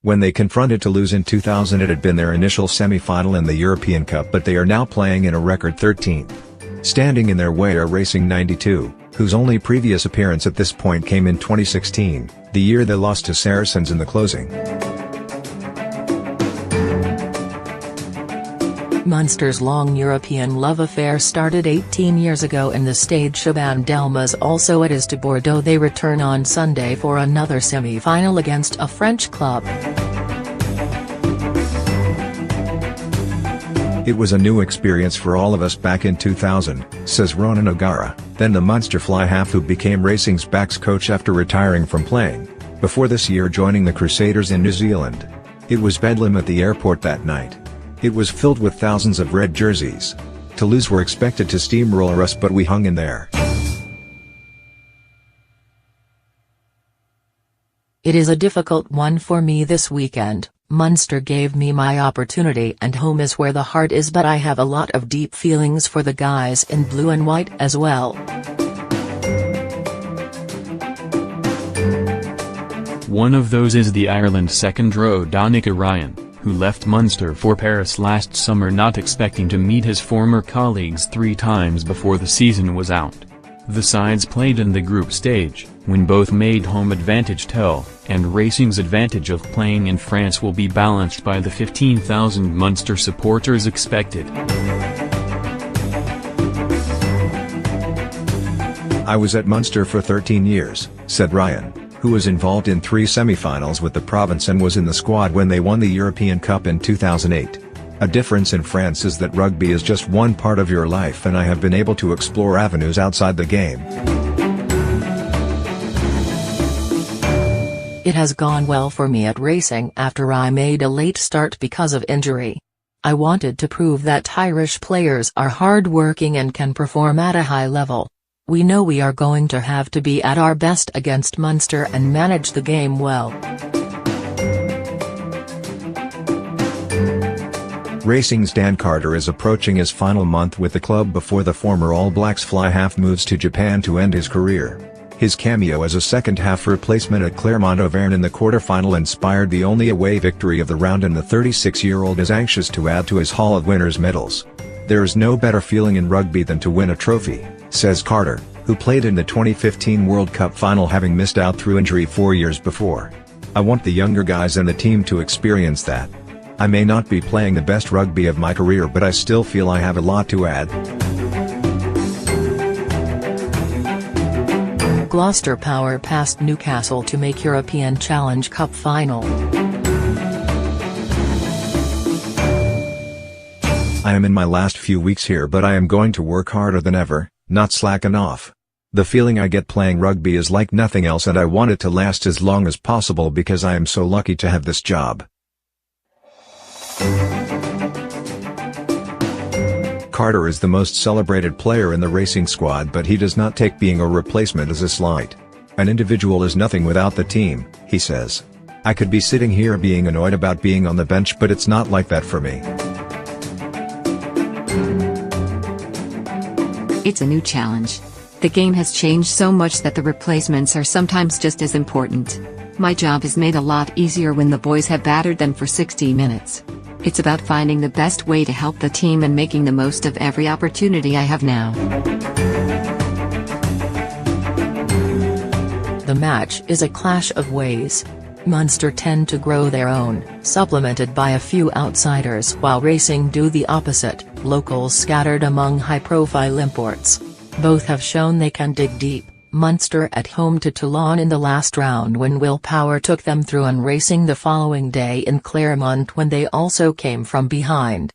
When they confronted Toulouse in 2000, it had been their initial semi-final in the European Cup, but they are now playing in a record 13th. Standing in their way are Racing 92, whose only previous appearance at this point came in 2016, the year they lost to Saracens in the closing. Munster's long European love affair started 18 years ago in the Stade Chaban Delmas. Also it is to Bordeaux they return on Sunday for another semi-final against a French club. It was a new experience for all of us back in 2000, says Ronan O'Gara, then the Munster fly half who became Racing's backs coach after retiring from playing, before this year joining the Crusaders in New Zealand. It was bedlam at the airport that night. It was filled with thousands of red jerseys. Toulouse were expected to steamroller us, but we hung in there. It is a difficult one for me this weekend. Munster gave me my opportunity and home is where the heart is, but I have a lot of deep feelings for the guys in blue and white as well. One of those is the Ireland second row Donnacha Ryan, who left Munster for Paris last summer not expecting to meet his former colleagues 3 times before the season was out. The sides played in the group stage, when both made home advantage tell, and Racing's advantage of playing in France will be balanced by the 15,000 Munster supporters expected. I was at Munster for 13 years, said Ryan, who was involved in 3 semi-finals with the province and was in the squad when they won the European Cup in 2008. A difference in France is that rugby is just one part of your life, and I have been able to explore avenues outside the game. It has gone well for me at Racing after I made a late start because of injury. I wanted to prove that Irish players are hard-working and can perform at a high level. We know we are going to have to be at our best against Munster and manage the game well. Racing's Dan Carter is approaching his final month with the club before the former All Blacks fly half moves to Japan to end his career. His cameo as a second-half replacement at Clermont-Auvergne in the quarter-final inspired the only away victory of the round, and the 36-year-old is anxious to add to his haul of winners' medals. "There is no better feeling in rugby than to win a trophy," says Carter, who played in the 2015 World Cup final having missed out through injury 4 years before. "I want the younger guys and the team to experience that. I may not be playing the best rugby of my career, but I still feel I have a lot to add." Gloucester power past Newcastle to make European Challenge Cup final. "I am in my last few weeks here, but I am going to work harder than ever, not slacken off. The feeling I get playing rugby is like nothing else, and I want it to last as long as possible because I am so lucky to have this job." Carter is the most celebrated player in the Racing squad, but he does not take being a replacement as a slight. "An individual is nothing without the team," he says. "I could be sitting here being annoyed about being on the bench, but it's not like that for me." It's a new challenge. The game has changed so much that the replacements are sometimes just as important. My job is made a lot easier when the boys have battered them for 60 minutes. It's about finding the best way to help the team and making the most of every opportunity I have now. The match is a clash of ways. Munster tend to grow their own, supplemented by a few outsiders, while Racing do the opposite, locals scattered among high-profile imports. Both have shown they can dig deep. Munster at home to Toulon in the last round when willpower took them through, and Racing the following day in Clermont when they also came from behind.